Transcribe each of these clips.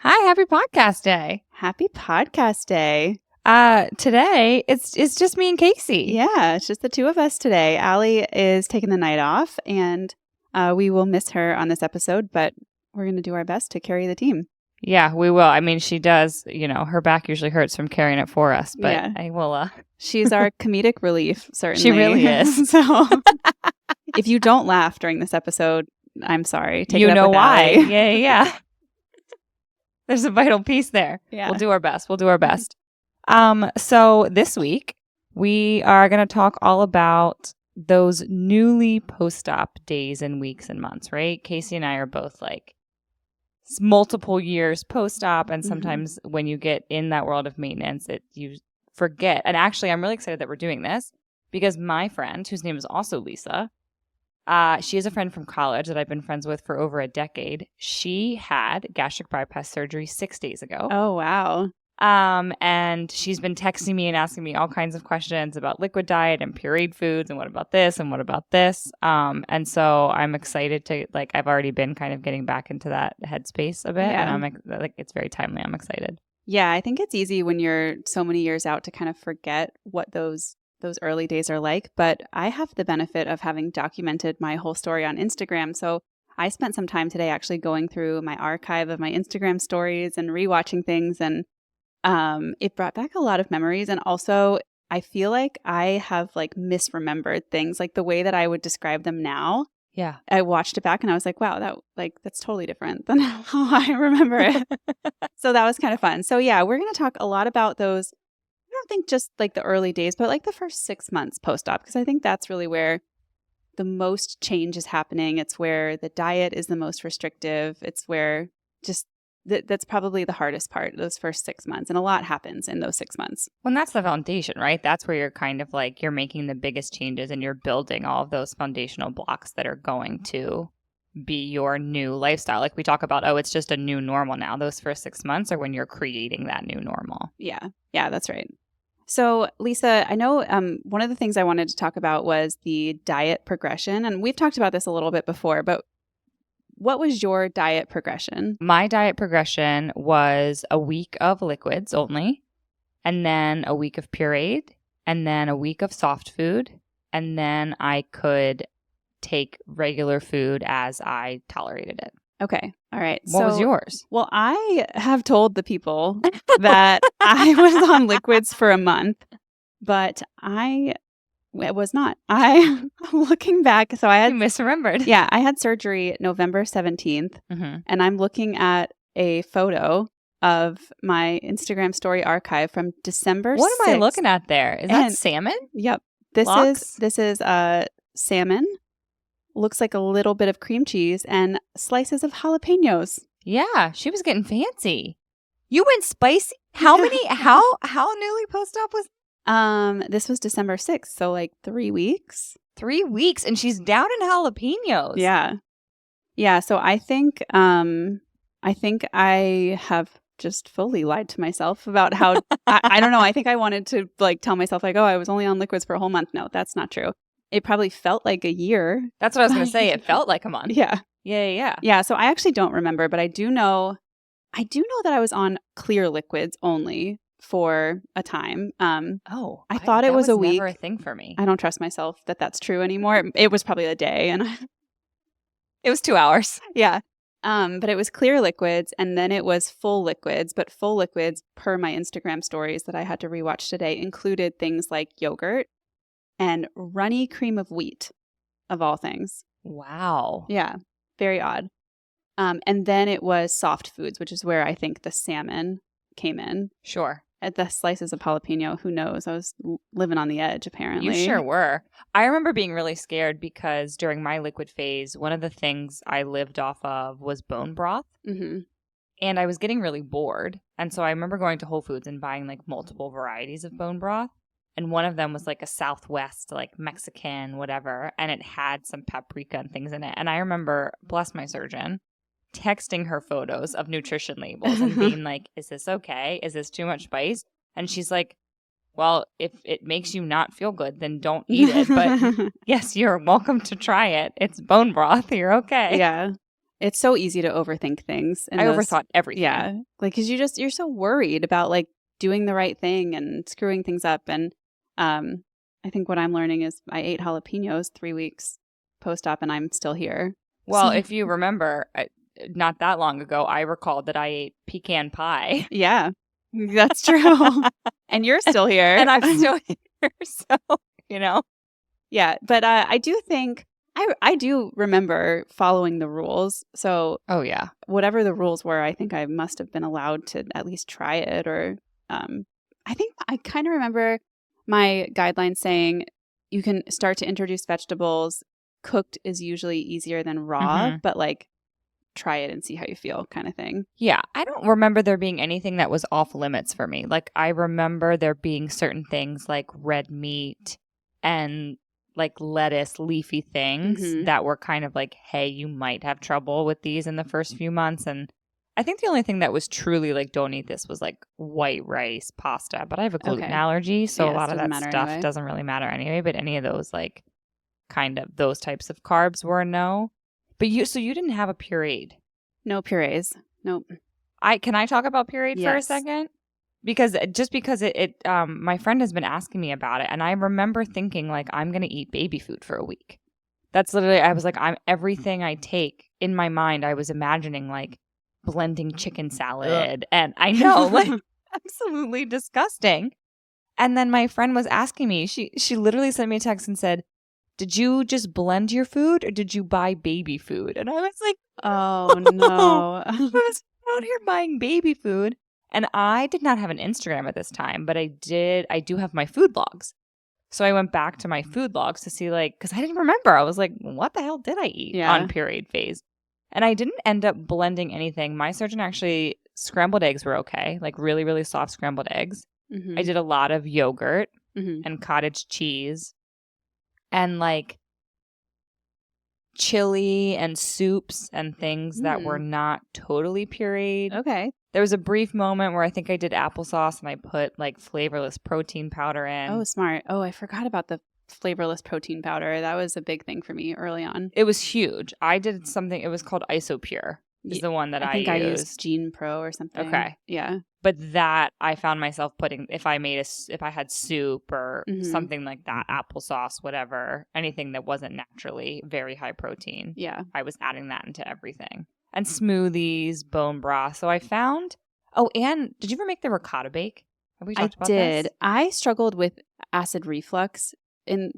Hi, happy podcast day. Happy podcast day. Today it's just me and Kasey. Yeah, it's just the two of us today. Allie is taking the night off, and we will miss her on this episode, but we're going to do our best to carry the team. Yeah, we will. I mean, she does, her back usually hurts from carrying it for us, but yeah. I will. She's our comedic relief, certainly. She really is. So if you don't laugh during this episode, I'm sorry. Take you it up know with why. Allie. Yeah. There's a vital piece there. Yeah. We'll do our best. So this week we are going to talk all about those newly post-op days and weeks and months, right? Kasey and I are both like multiple years post-op, and sometimes when you get in that world of maintenance, you forget. And actually, I'm really excited that we're doing this because my friend, whose name is also Lisa, she is a friend from college that I've been friends with for over a decade. She had gastric bypass surgery 6 days ago. Oh, wow. And she's been texting me and asking me all kinds of questions about liquid diet and pureed foods and what about this and what about this. And so I'm excited to, I've already been kind of getting back into that headspace a bit. Yeah. And it's very timely. I'm excited. Yeah, I think it's easy when you're so many years out to kind of forget what those early days are like. But I have the benefit of having documented my whole story on Instagram. So I spent some time today actually going through my archive of my Instagram stories and rewatching things, and it brought back a lot of memories. And also, I feel like I have misremembered things, like the way that I would describe them now. Yeah. I watched it back and I was like, wow, that's totally different than how I remember it. So that was kind of fun. So yeah, we're going to talk a lot about those. I don't think just the early days, but the first 6 months post-op, because I think that's really where the most change is happening. It's where the diet is the most restrictive. It's where just that's probably the hardest part, those first 6 months. And a lot happens in those 6 months. Well, that's the foundation, right? That's where you're kind of you're making the biggest changes and you're building all of those foundational blocks that are going to be your new lifestyle. Like we talk about, it's just a new normal now. Those first 6 months are when you're creating that new normal. Yeah. Yeah, that's right. So, Lisa, I know one of the things I wanted to talk about was the diet progression. And we've talked about this a little bit before, but what was your diet progression? My diet progression was a week of liquids only, and then a week of pureed, and then a week of soft food, and then I could take regular food as I tolerated it. Okay. All right. What was yours? Well, I have told the people that I was on liquids for a month, but it was not. I'm looking back. So I had... You misremembered. Yeah. I had surgery November 17th, and I'm looking at a photo of my Instagram story archive from December 6th. What am I looking at there? Is that salmon? Yep. This is salmon. Looks like a little bit of cream cheese and slices of jalapenos. Yeah, she was getting fancy. You went spicy? How many? How newly post-op was? This was December 6th, so 3 weeks. 3 weeks, and she's down in jalapenos. Yeah, yeah. So I think I have just fully lied to myself about how I don't know. I think I wanted to tell myself I was only on liquids for a whole month. No, that's not true. It probably felt like a year. That's what I was going to say. It felt like a month. Yeah. Yeah. Yeah. So I actually don't remember, but I do know that I was on clear liquids only for a time. I thought it was a week. Never a thing for me. I don't trust myself that that's true anymore. It was probably a day, and it was 2 hours. Yeah. But it was clear liquids, and then it was full liquids. But full liquids, per my Instagram stories that I had to rewatch today, included things like yogurt and runny cream of wheat, of all things. Wow. Yeah. Very odd. And then it was soft foods, which is where I think the salmon came in. Sure. At the slices of jalapeno, who knows? I was living on the edge, apparently. You sure were. I remember being really scared because during my liquid phase, one of the things I lived off of was bone broth. Mm-hmm. And I was getting really bored. And so I remember going to Whole Foods and buying multiple varieties of bone broth. And one of them was a Southwest, Mexican, whatever. And it had some paprika and things in it. And I remember, bless my surgeon, texting her photos of nutrition labels and being like, is this okay? Is this too much spice? And she's like, well, if it makes you not feel good, then don't eat it. But yes, you're welcome to try it. It's bone broth. You're okay. Yeah. It's so easy to overthink things. I overthought everything. Yeah. Like, cause you're so worried about like doing the right thing and screwing things up. And I think what I'm learning is I ate jalapenos 3 weeks post-op and I'm still here. Well, So, if you remember, not that long ago, I recalled that I ate pecan pie. yeah, that's true. And you're still here. And I'm still here. So, you know. Yeah. But I do think I do remember following the rules. So Oh, yeah. whatever the rules were, I think I must have been allowed to at least try it. Or I think I kind of remember my guidelines saying you can start to introduce vegetables. Cooked is usually easier than raw, but like try it and see how you feel kind of thing. Yeah. I don't remember there being anything that was off limits for me. Like, I remember there being certain things like red meat and like lettuce, leafy things that were kind of like, hey, you might have trouble with these in the first few months. And I think the only thing that was truly like, don't eat this was like white rice pasta. But I have a gluten allergy, so a lot of that stuff doesn't really matter anyway. But any of those like kind of those types of carbs were a no. But you didn't have a pureed. No purees. Nope. Can I talk about pureed for a second? Because my friend has been asking me about it, and I remember thinking like, I'm gonna eat baby food for a week. That's literally, I was like, everything I take in my mind, I was imagining like blending chicken salad, and I know, like, absolutely disgusting. And then my friend was asking me, she literally sent me a text and said, did you just blend your food or did you buy baby food? And I was like, oh no. I was out here buying baby food. And I did not have an Instagram at this time, but I do have my food logs. So I went back to my food logs to see, like, because I didn't remember. I was like, what the hell did I eat on pureed phase? And I didn't end up blending anything. My surgeon actually, scrambled eggs were okay, like really, really soft scrambled eggs. I did a lot of yogurt and cottage cheese and like chili and soups and things that were not totally pureed. Okay. There was a brief moment where I think I did applesauce and I put like flavorless protein powder in. Oh, smart. Oh, I forgot about the flavorless protein powder. That was a big thing for me early on. It was huge. I did something, it was called Isopure is the one that I used. I used Gene Pro or something. Okay. Yeah. But that I found myself putting, if I had soup or something like that, applesauce, whatever, anything that wasn't naturally very high protein. Yeah. I was adding that into everything. And smoothies, bone broth. So I found, and did you ever make the ricotta bake? Have we talked about this? I did. I struggled with acid reflux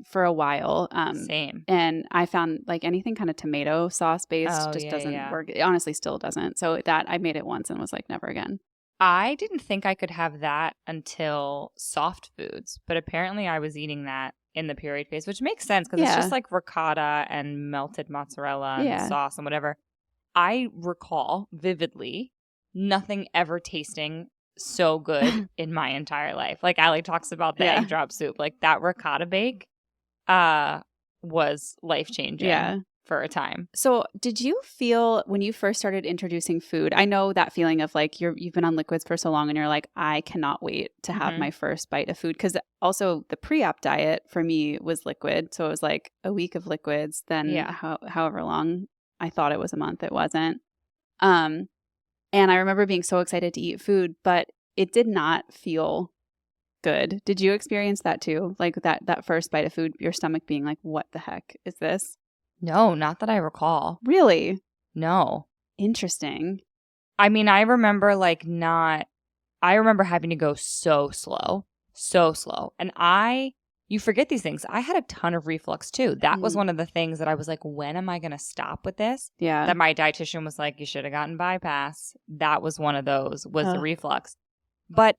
for a while. Same. And I found like anything kind of tomato sauce based doesn't work. It honestly still doesn't. So that I made it once and was like, never again. I didn't think I could have that until soft foods, but apparently I was eating that in the pureed phase, which makes sense because it's just like ricotta and melted mozzarella and sauce and whatever. I recall vividly nothing ever tasting so good in my entire life. Like Allie talks about the egg drop soup, like that ricotta bake was life-changing for a time. So did you feel when you first started introducing food, I know that feeling of like you've been on liquids for so long and you're like, I cannot wait to have my first bite of food. Because also the pre-op diet for me was liquid. So it was like a week of liquids, then however long. I thought it was a month. It wasn't. And I remember being so excited to eat food, but it did not feel good. Did you experience that too? Like that first bite of food, your stomach being like, what the heck is this? No, not that I recall. Really? No. Interesting. I mean, I remember having to go so slow. And you forget these things. I had a ton of reflux too. That was one of the things that I was like, when am I going to stop with this? Yeah. That my dietitian was like, you should have gotten bypass. That was one of those, was the reflux. But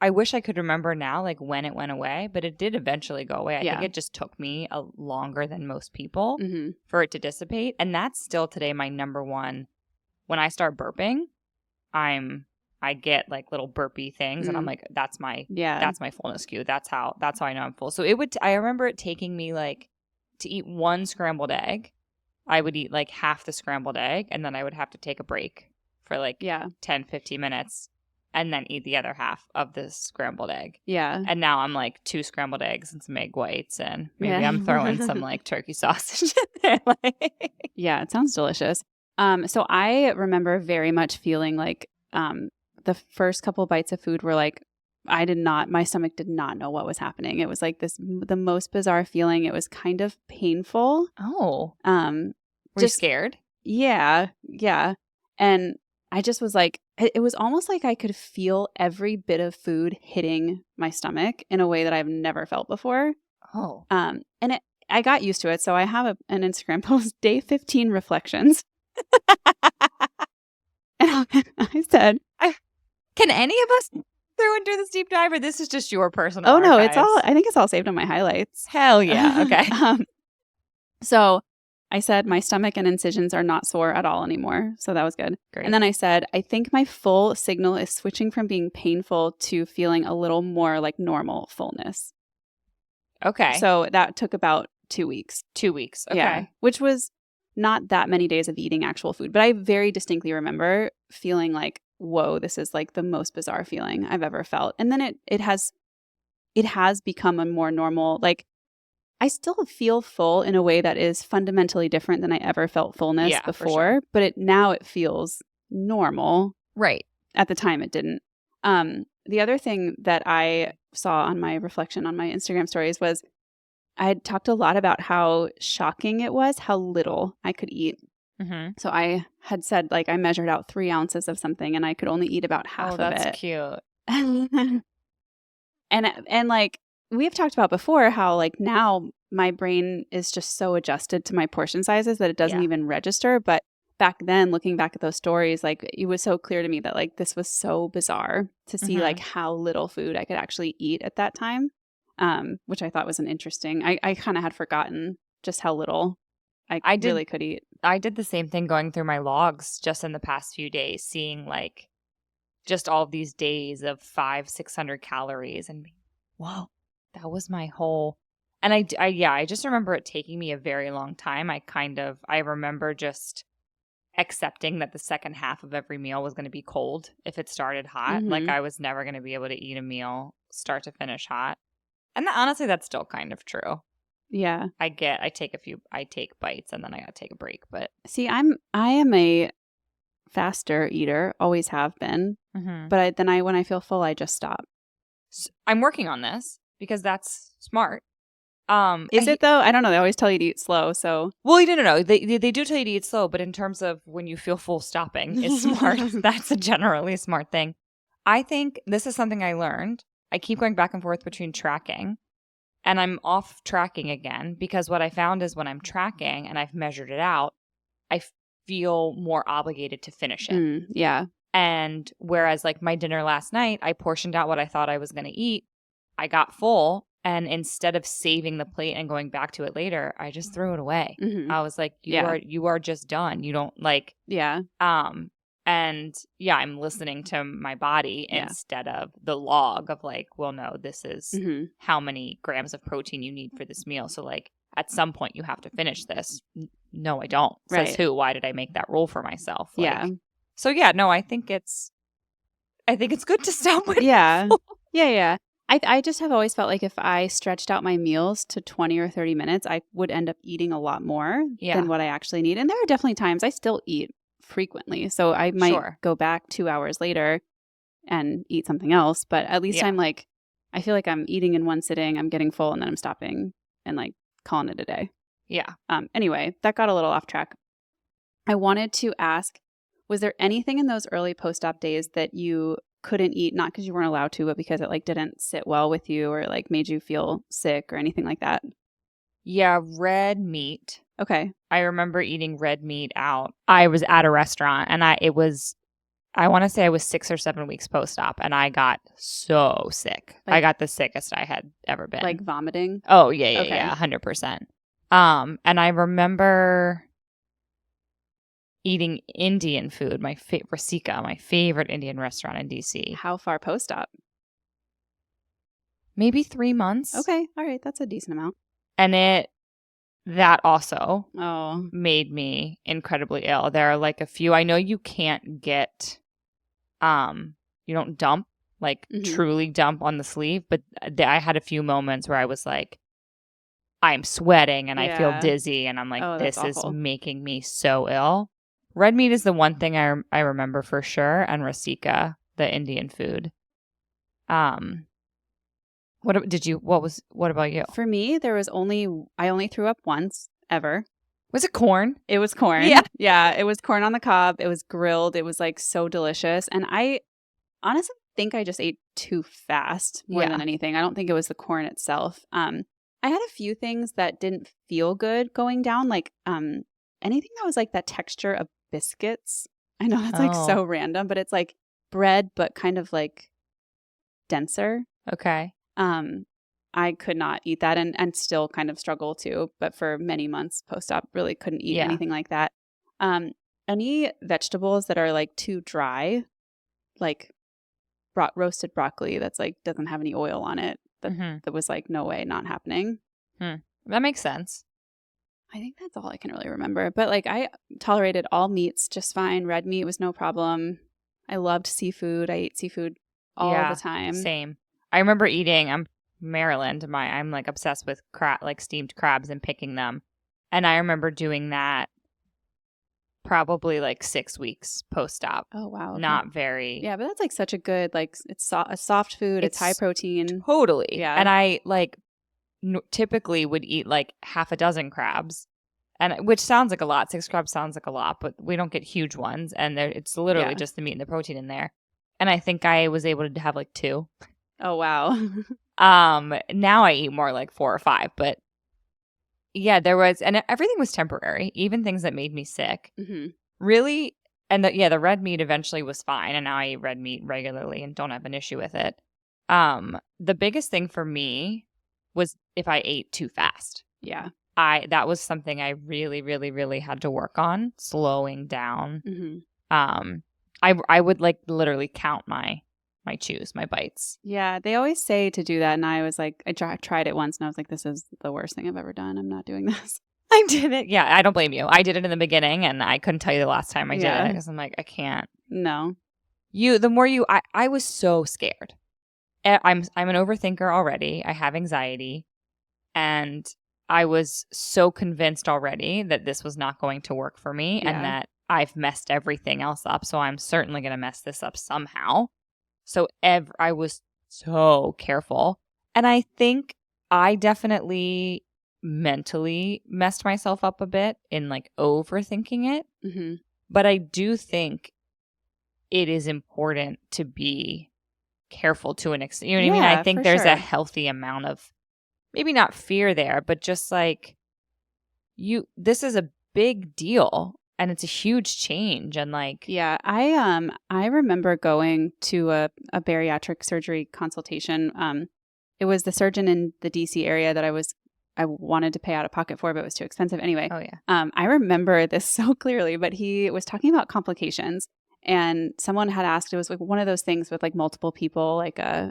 I wish I could remember now, like when it went away, but it did eventually go away. I think it just took me longer than most people for it to dissipate. And that's still today my number one. When I start burping, I get like little burpy things and I'm like, that's my fullness cue. That's how I know I'm full. So I remember it taking me like to eat one scrambled egg. I would eat like half the scrambled egg and then I would have to take a break for like 10, 15 minutes. and then eat the other half of this scrambled egg. Yeah. And now I'm like 2 scrambled eggs and some egg whites, and maybe Yeah. I'm throwing some like turkey sausage in there. Like, Yeah, it sounds delicious. So I remember very much feeling like the first couple bites of food were like, my stomach did not know what was happening. It was like the most bizarre feeling. It was kind of painful. oh, Um, were you scared? Yeah, yeah. And I just was like, it was almost like I could feel every bit of food hitting my stomach in a way that I've never felt before. Oh, I got used to it. So I have an Instagram post, day 15 reflections. And I said, can any of us through and do this deep dive, or this is just your personal? oh no, archives? I think it's all saved on my highlights. Hell yeah. Okay. So I said my stomach and incisions are not sore at all anymore. So that was good. Great. And then I said, I think my full signal is switching from being painful to feeling a little more like normal fullness. Okay. So that took about 2 weeks. 2 weeks. Okay. Yeah, which was not that many days of eating actual food. But I very distinctly remember feeling like, whoa, this is like the most bizarre feeling I've ever felt. And then it has become a more normal, like, I still feel full in a way that is fundamentally different than I ever felt fullness before. Sure. But now it feels normal. Right. At the time, it didn't. The other thing that I saw on my reflection on my Instagram stories was I had talked a lot about how shocking it was how little I could eat. Mm-hmm. So I had said, like, I measured out 3 ounces of something and I could only eat about half of it. Oh, that's cute. And like we've talked about before, how like now my brain is just so adjusted to my portion sizes that it doesn't even register. But back then, looking back at those stories, like it was so clear to me that like this was so bizarre to see like how little food I could actually eat at that time, which I thought was an interesting. I kind of had forgotten just how little I really could eat. I did the same thing going through my logs just in the past few days, seeing like just all these days of 500-600 calories and whoa, that was my whole. And I just remember it taking me a very long time. I remember just accepting that the second half of every meal was going to be cold if it started hot. Like I was never going to be able to eat a meal start to finish hot. And honestly, that's still kind of true. Yeah. I take bites and then I got to take a break. But see, I am a faster eater, always have been. But when I feel full, I just stop. I'm working on this because that's smart. Is it though? I don't know. They always tell you to eat slow. So well, no. They do tell you to eat slow, but in terms of when you feel full, stopping is smart. That's a generally smart thing. I think this is something I learned. I keep going back and forth between tracking, and I'm off tracking again because what I found is when I'm tracking and I've measured it out, I feel more obligated to finish it. Yeah. And whereas like my dinner last night, I portioned out what I thought I was going to eat. I got full. And instead of saving the plate and going back to it later, I just threw it away. I was like, you are just done. You don't like, and yeah, I'm listening to my body instead of the log of like, well, no, this is how many grams of protein you need for this meal. So like at some point you have to finish this. No, I don't. Says who? Why did I make that rule for myself? Like, so yeah, no, I think it's good to stop with. Yeah. I just have always felt like if I stretched out my meals to 20 or 30 minutes, I would end up eating a lot more than what I actually need. And there are definitely times I still eat frequently. So I might go back 2 hours later and eat something else. But at least I'm like, I feel like I'm eating in one sitting, I'm getting full, and then I'm stopping and like calling it a day. Yeah. Anyway, that got a little off track. I wanted to ask, was there anything in those early post-op days that you couldn't eat, not because you weren't allowed to, but because it like didn't sit well with you or like made you feel sick or anything like that? Yeah, red meat. Okay. I remember eating red meat out. I was at a restaurant and I want to say I was 6 or 7 weeks post-op and I got so sick. Like, I got the sickest I had ever been. Like vomiting? Oh, yeah, 100%. And I remember eating Indian food, Rasika, my favorite Indian restaurant in DC. How far post-op? Maybe 3 months. Okay. All right. That's a decent amount. And that also made me incredibly ill. There are like a few, I know you can't get dump, like Mm-hmm. truly dump on the sleeve. But I had a few moments where I was like, I'm sweating and I feel Yeah. dizzy and I'm like, Oh, that's this is awful. making me so ill. Red meat is the one thing I remember for sure, and rasika, the Indian food. What about you? For me, I only threw up once ever. Was it corn? It was corn. Yeah. Yeah, it was corn on the cob. It was grilled. It was like so delicious. And I honestly think I just ate too fast more Yeah. than anything. I don't think it was the corn itself. I had a few things that didn't feel good going down, like anything that was like that texture of biscuits. I know that's like so random, but it's like bread, but kind of like denser. Okay. I could not eat that and still kind of struggle to, but for many months post-op really couldn't eat Yeah. anything like that. Any vegetables that are like too dry, like roasted broccoli that's like doesn't have any oil on it, that was like no way, not happening. That makes sense. I think that's all I can really remember. But like I tolerated all meats just fine. Red meat was no problem. I loved seafood. I ate seafood all the time. Same. I remember eating. I'm Maryland. I'm like obsessed with like steamed crabs and picking them, and I remember doing that probably like 6 weeks post-op. Oh wow. Okay. Not very. Yeah, but that's like such a good like it's a soft food. It's high protein. Totally. Yeah. And I like typically would eat like half a dozen crabs, and which sounds like a lot. 6 crabs sounds like a lot, but we don't get huge ones, and it's literally just the meat and the protein in there. And I think I was able to have like 2. Oh wow. Now I eat more like 4 or 5, but yeah, there was, and everything was temporary, even things that made me sick. Mm-hmm. Really, and the red meat eventually was fine, and now I eat red meat regularly and don't have an issue with it. The biggest thing for me was if I ate too fast. Yeah. That was something I really, really, really had to work on, slowing down. Mm-hmm. I would like literally count my chews, my bites. Yeah, they always say to do that, and I was like, I tried it once, and I was like, this is the worst thing I've ever done. I'm not doing this. I did it. Yeah, I don't blame you. I did it in the beginning, and I couldn't tell you the last time I did it because I'm like, I can't. No. I was so scared. I'm an overthinker already. I have anxiety, and I was so convinced already that this was not going to work for me, and that I've messed everything else up. So I'm certainly going to mess this up somehow. So I was so careful. And I think I definitely mentally messed myself up a bit in like overthinking it. Mm-hmm. But I do think it is important to be careful to an extent. You know what I mean? I think there's a healthy amount of maybe not fear there, but just like this is a big deal. And it's a huge change, and like I remember going to a bariatric surgery consultation. It was the surgeon in the DC area that I wanted to pay out of pocket for, but it was too expensive anyway. Oh yeah. I remember this so clearly, but he was talking about complications, and someone had asked. It was like one of those things with like multiple people, like a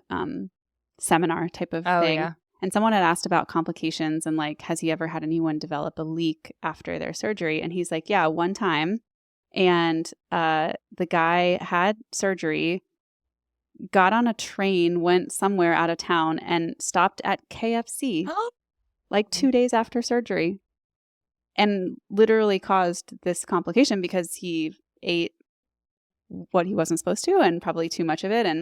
seminar type of thing. Yeah. And someone had asked about complications and like, has he ever had anyone develop a leak after their surgery? And he's like, yeah, one time. And the guy had surgery, got on a train, went somewhere out of town, and stopped at KFC like 2 days after surgery, and literally caused this complication because he ate what he wasn't supposed to and probably too much of it. And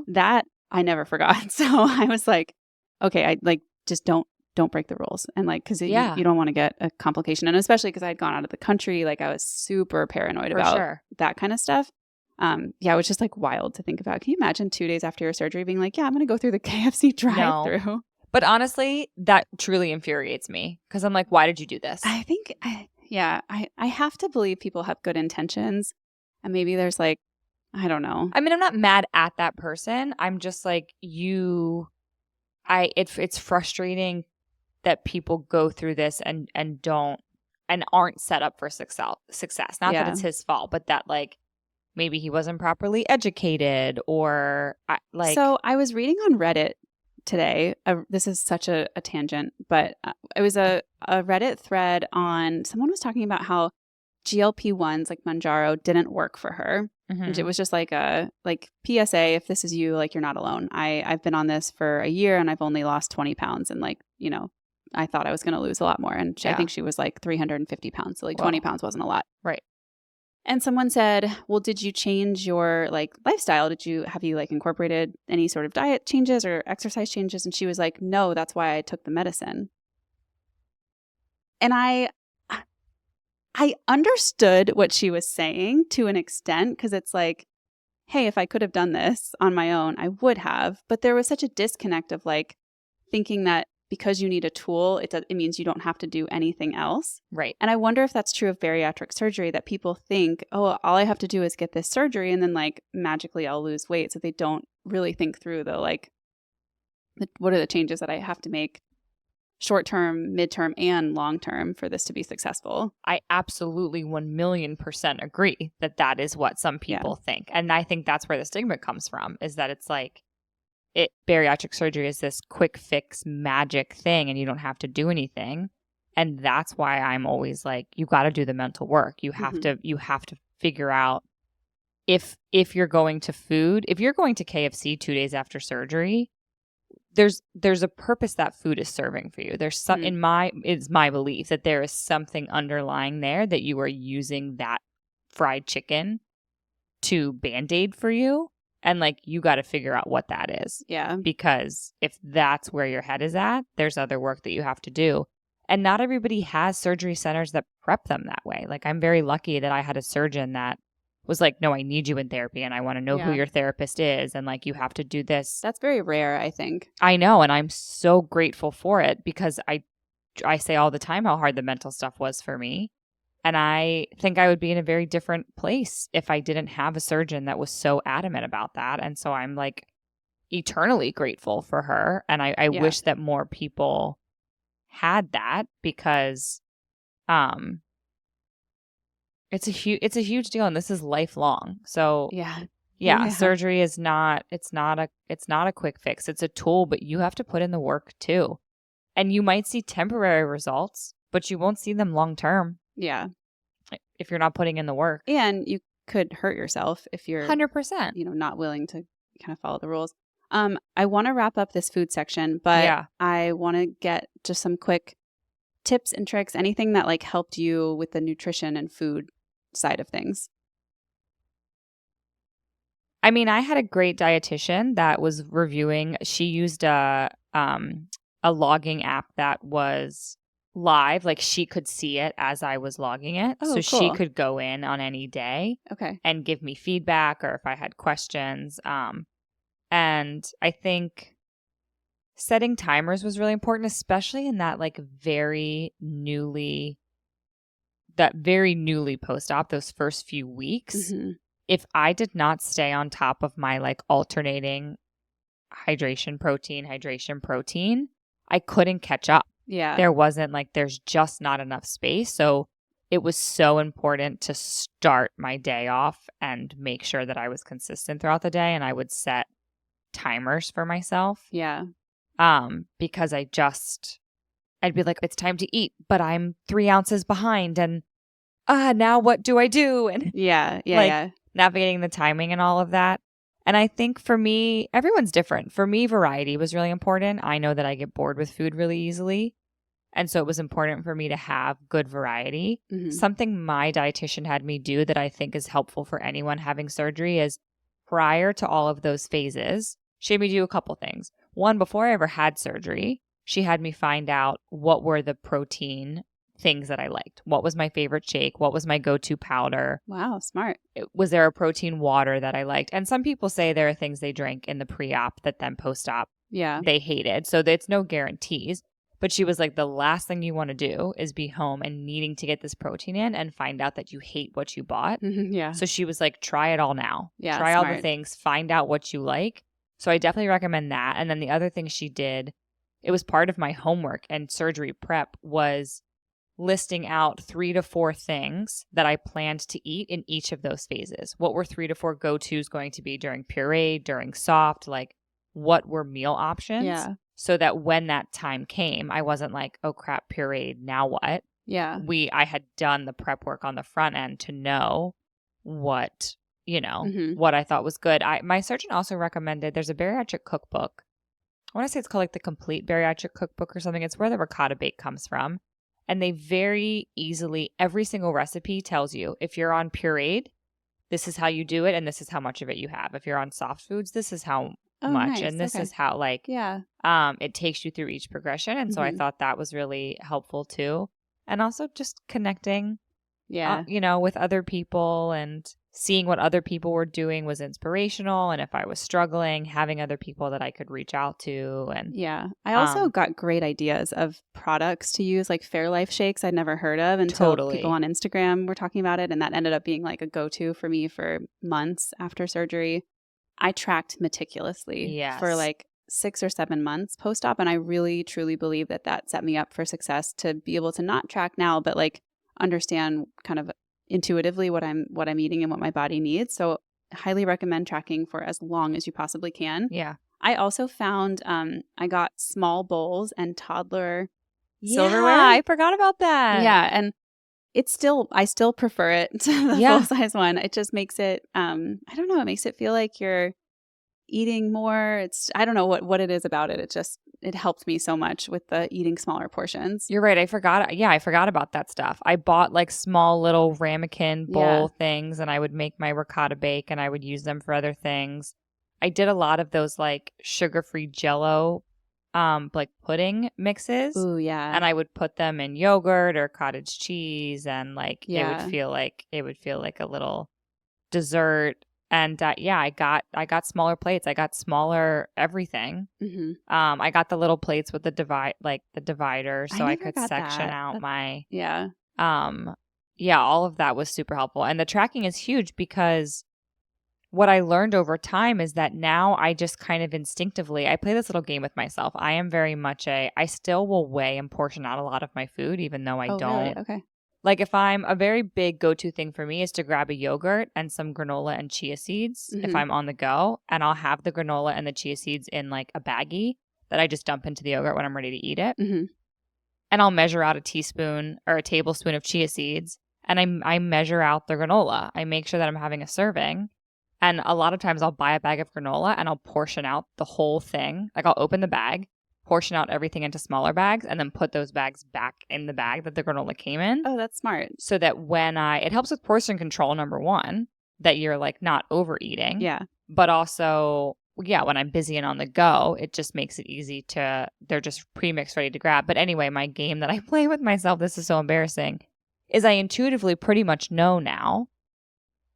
that I never forgot. So I was like, okay, I like just don't break the rules, and like because you don't want to get a complication, and especially because I'd gone out of the country, like I was super paranoid about that kind of stuff. It was just like wild to think about. Can you imagine 2 days after your surgery being like, yeah, I'm going to go through the KFC drive-through? No. But honestly, that truly infuriates me because I'm like, why did you do this? I think, I have to believe people have good intentions, and maybe there's like, I don't know. I mean, I'm not mad at that person. I'm just like it's frustrating that people go through this and aren't set up for success. Not that it's his fault, but that like maybe he wasn't properly educated or like. So I was reading on Reddit today. This is such a tangent, but it was a Reddit thread on someone was talking about how GLP-1s like Mounjaro didn't work for her. And it was just like a PSA, if this is you, like, you're not alone. I've been on this for a year and I've only lost 20 pounds. And like, I thought I was going to lose a lot more. And I think she was like 350 pounds. So like 20 pounds wasn't a lot. Right. And someone said, well, did you change your like lifestyle? Have you like incorporated any sort of diet changes or exercise changes? And she was like, no, that's why I took the medicine. And I understood what she was saying to an extent, because it's like, hey, if I could have done this on my own, I would have. But there was such a disconnect of like thinking that because you need a tool, it means you don't have to do anything else. Right. And I wonder if that's true of bariatric surgery, that people think, oh, all I have to do is get this surgery and then like magically I'll lose weight. So they don't really think through what are the changes that I have to make short-term, mid-term, and long-term for this to be successful. I absolutely 1,000,000% agree that is what some people think. And I think that's where the stigma comes from, is that it's like bariatric surgery is this quick fix magic thing and you don't have to do anything. And that's why I'm always like, you got to do the mental work. You have to figure out if you're going to if you're going to KFC 2 days after surgery, there's a purpose that food is serving for you. There's some it's my belief that there is something underlying there, that you are using that fried chicken to Band-Aid for you. And like, you got to figure out what that is. Yeah. Because if that's where your head is at, there's other work that you have to do. And not everybody has surgery centers that prep them that way. Like, I'm very lucky that I had a surgeon that was like, no, I need you in therapy and I want to know who your therapist is. And like, you have to do this. That's very rare, I think. I know. And I'm so grateful for it, because I say all the time how hard the mental stuff was for me. And I think I would be in a very different place if I didn't have a surgeon that was so adamant about that. And so I'm like eternally grateful for her. And I wish that more people had that, because it's a huge deal, and this is lifelong. So yeah, surgery is not a quick fix. It's a tool, but you have to put in the work too. And you might see temporary results, but you won't see them long term. Yeah. If you're not putting in the work. And you could hurt yourself if you're 100%. Not willing to kind of follow the rules. I want to wrap up this food section, but I want to get just some quick tips and tricks, anything that like helped you with the nutrition and food side of things. I mean, I had a great dietitian that was reviewing. She used a logging app that was live, like she could see it as I was logging it. Oh, so cool. She could go in on any day and give me feedback, or if I had questions. And I think setting timers was really important, especially in that very newly post-op, those first few weeks. Mm-hmm. If I did not stay on top of my alternating hydration, protein, I couldn't catch up. Yeah. There wasn't there's just not enough space. So it was so important to start my day off and make sure that I was consistent throughout the day, and I would set timers for myself. Yeah. Because I'd be like, it's time to eat, but I'm 3 ounces behind, and now what do I do? And navigating the timing and all of that. And I think for me, everyone's different. For me, variety was really important. I know that I get bored with food really easily. And so it was important for me to have good variety. Mm-hmm. Something my dietitian had me do that I think is helpful for anyone having surgery is, prior to all of those phases, she had me do a couple things. One, before I ever had surgery, she had me find out what were the protein things that I liked. What was my favorite shake? What was my go-to powder? Wow, smart. Was there a protein water that I liked? And some people say there are things they drank in the pre-op that then post-op they hated. So it's no guarantees. But she was like, the last thing you want to do is be home and needing to get this protein in and find out that you hate what you bought. Yeah. So she was like, try it all now. Yeah, try smart. all the things, find out what you like. So I definitely recommend that. And then the other thing she did, it was part of my homework and surgery prep, was listing out 3 to 4 things that I planned to eat in each of those phases. What were 3 to 4 go-tos going to be during puree, during soft, what were meal options? Yeah. So that when that time came, I wasn't like, oh crap, pureed, now what? Yeah. I had done the prep work on the front end to know what what I thought was good. My surgeon also recommended, there's a bariatric cookbook. I want to say it's called like the Complete Bariatric Cookbook or something. It's where the ricotta bake comes from. And they very easily, every single recipe tells you if you're on pureed, this is how you do it and this is how much of it you have. If you're on soft foods, this is how much. Nice. And this Okay. is how it takes you through each progression. And so I thought that was really helpful too. And also just connecting with other people and seeing what other people were doing was inspirational. And if I was struggling, having other people that I could reach out to. And I also got great ideas of products to use, like Fairlife shakes I'd never heard of until people on Instagram were talking about it. And that ended up being like a go-to for me for months after surgery. I tracked meticulously for like 6 or 7 months post-op. And I really, truly believe that set me up for success to be able to not track now, but like understand kind of intuitively what I'm eating and what my body needs. So highly recommend tracking for as long as you possibly can. Yeah. I also found I got small bowls and toddler silverware. I forgot about that. Yeah, and I still prefer it to the full size one. It just makes it I don't know, it makes it feel like you're eating more. I don't know what it is about it. It helped me so much with the eating smaller portions. You're right. I forgot. Yeah, I forgot about that stuff. I bought like small little ramekin bowl things and I would make my ricotta bake and I would use them for other things. I did a lot of those like sugar-free Jell-O like pudding mixes. Ooh, yeah. And I would put them in yogurt or cottage cheese and like it would feel like a little dessert. And I got smaller plates. I got smaller everything. Mm-hmm. I got the little plates with the divider, so I could section out my. All of that was super helpful, and the tracking is huge because what I learned over time is that now I just kind of instinctively I play this little game with myself. I am very much I still will weigh and portion out a lot of my food, even though I don't. Really? Okay. Like if I'm a very big go-to thing for me is to grab a yogurt and some granola and chia seeds if I'm on the go. And I'll have the granola and the chia seeds in like a baggie that I just dump into the yogurt when I'm ready to eat it. Mm-hmm. And I'll measure out a teaspoon or a tablespoon of chia seeds and I measure out the granola. I make sure that I'm having a serving. And a lot of times I'll buy a bag of granola and I'll portion out the whole thing. Like I'll open the bag, portion out everything into smaller bags, and then put those bags back in the bag that the granola came in. Oh, that's smart. So that it helps with portion control, number one, that you're like not overeating. Yeah. But also, when I'm busy and on the go, it just makes it easy they're just pre-mixed, ready to grab. But anyway, my game that I play with myself, this is so embarrassing, is I intuitively pretty much know now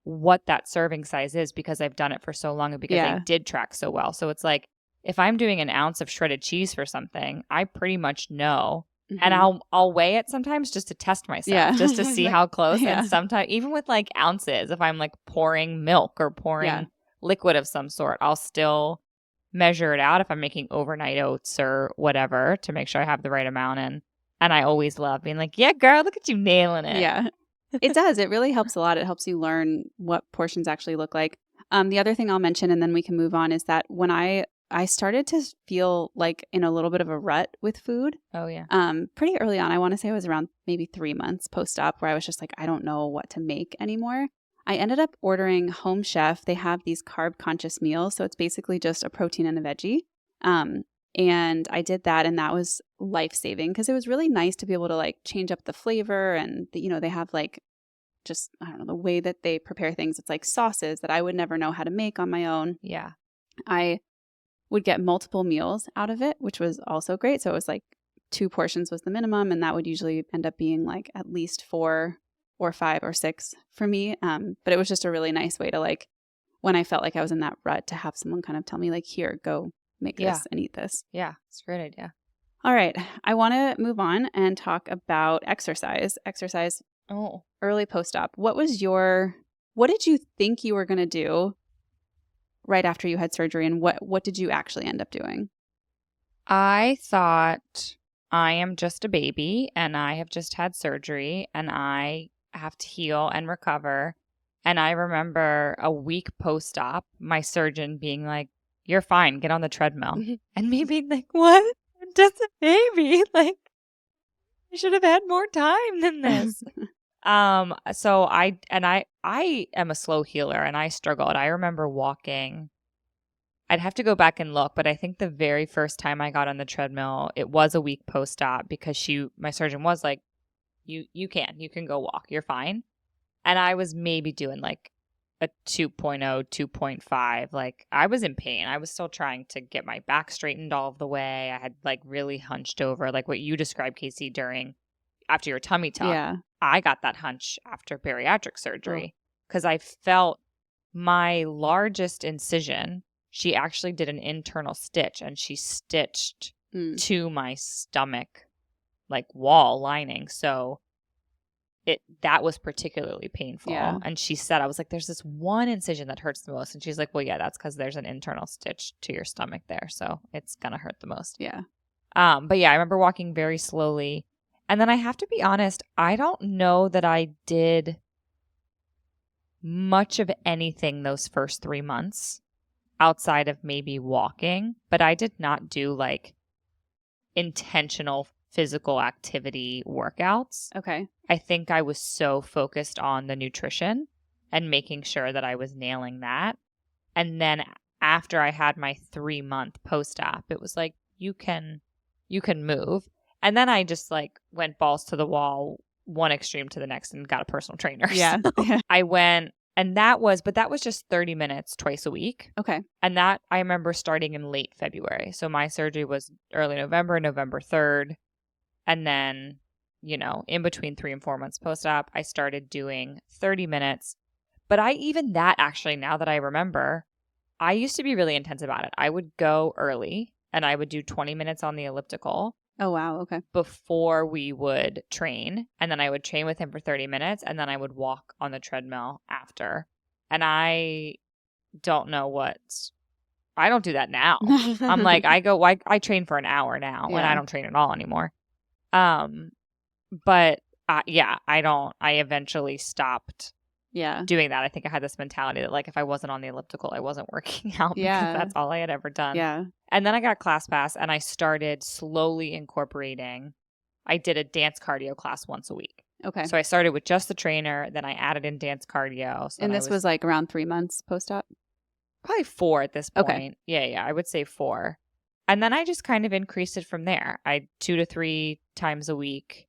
what that serving size is because I've done it for so long and because I did track so well. So it's like, if I'm doing an ounce of shredded cheese for something, I pretty much know. Mm-hmm. And I'll weigh it sometimes just to test myself, just to see how close. And sometimes, even with like ounces, if I'm like pouring milk or pouring liquid of some sort, I'll still measure it out if I'm making overnight oats or whatever to make sure I have the right amount in. And I always love being like, yeah, girl, look at you nailing it. Yeah, it does. It really helps a lot. It helps you learn what portions actually look like. The other thing I'll mention, and then we can move on, is that when I started to feel like in a little bit of a rut with food. Oh, yeah. Pretty early on. I want to say it was around maybe 3 months post-op where I was just like, I don't know what to make anymore. I ended up ordering Home Chef. They have these carb-conscious meals. So it's basically just a protein and a veggie. And I did that, and that was life-saving because it was really nice to be able to like change up the flavor. And, they have like just, I don't know, the way that they prepare things. It's like sauces that I would never know how to make on my own. Yeah. I would get multiple meals out of it, which was also great. So it was like 2 portions was the minimum, and that would usually end up being like at least 4 or 5 or 6 for me. But it was just a really nice way to like, when I felt like I was in that rut, to have someone kind of tell me like, here, go make this and eat this. Yeah, it's a great idea. All right. I want to move on and talk about exercise. Early post-op. What did you think you were going to do right after you had surgery, and what did you actually end up doing? I thought, I am just a baby and I have just had surgery and I have to heal and recover. And I remember a week post-op, my surgeon being like, you're fine, get on the treadmill. Mm-hmm. And me being like, what? I'm just a baby. Like, I should have had more time than this. So I am a slow healer and I struggled. I remember walking. I'd have to go back and look, but I think the very first time I got on the treadmill, it was a week post-op because my surgeon was like, you can go walk. You're fine. And I was maybe doing like a 2.0, 2.5. Like I was in pain. I was still trying to get my back straightened all of the way. I had like really hunched over, like what you described, Kasey, after your tummy tuck. Yeah. I got that hunch after bariatric Oh. surgery because I felt my largest incision. She actually did an internal stitch and she stitched to my stomach, like wall lining. So that was particularly painful. Yeah. And she said, I was like, there's this one incision that hurts the most. And she's like, well, yeah, that's because there's an internal stitch to your stomach there. So it's going to hurt the most. Yeah. But yeah, I remember walking very slowly. And then I have to be honest, I don't know that I did much of anything those first 3 months outside of maybe walking, but I did not do like intentional physical activity workouts. Okay. I think I was so focused on the nutrition and making sure that I was nailing that. And then after I had my 3-month post-op, it was like, you can move. And then I just like went balls to the wall, one extreme to the next, and got a personal trainer. Yeah. So I went, and that was just 30 minutes twice a week. Okay. And that I remember starting in late February. So my surgery was early November, November 3rd. And then, in between 3 and 4 months post-op, I started doing 30 minutes. But actually, now that I remember, I used to be really intense about it. I would go early and I would do 20 minutes on the elliptical. Oh, wow. Okay. Before we would train. And then I would train with him for 30 minutes. And then I would walk on the treadmill after. And I don't do that now. I'm like, I train for an hour now and I don't train at all anymore. But I eventually stopped doing that. I think I had this mentality that like if I wasn't on the elliptical, I wasn't working out because that's all I had ever done. Yeah. And then I got ClassPass and I started slowly incorporating. I did a dance cardio class once a week. Okay. So I started with just the trainer, then I added in dance cardio. So and this was like around 3 months post-op? Probably 4 at this point. Okay. Yeah, I would say 4. And then I just kind of increased it from there. 2 to 3 times a week.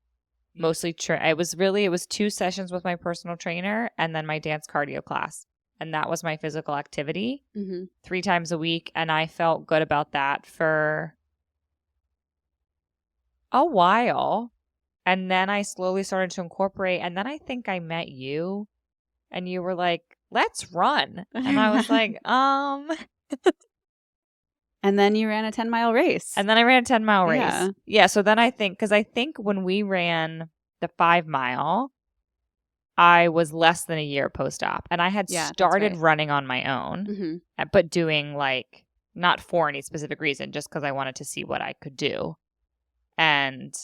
Mostly it was 2 sessions with my personal trainer and then my dance cardio class. And that was my physical activity 3 times a week. And I felt good about that for a while. And then I slowly started to incorporate. And then I think I met you and you were like, let's run. And I was like, And then you ran a 10-mile race. And then I ran a 10-mile race. Yeah. So then I think when we ran the 5-mile, I was less than a year post-op. And I had started running on my own, but doing like, not for any specific reason, just because I wanted to see what I could do. And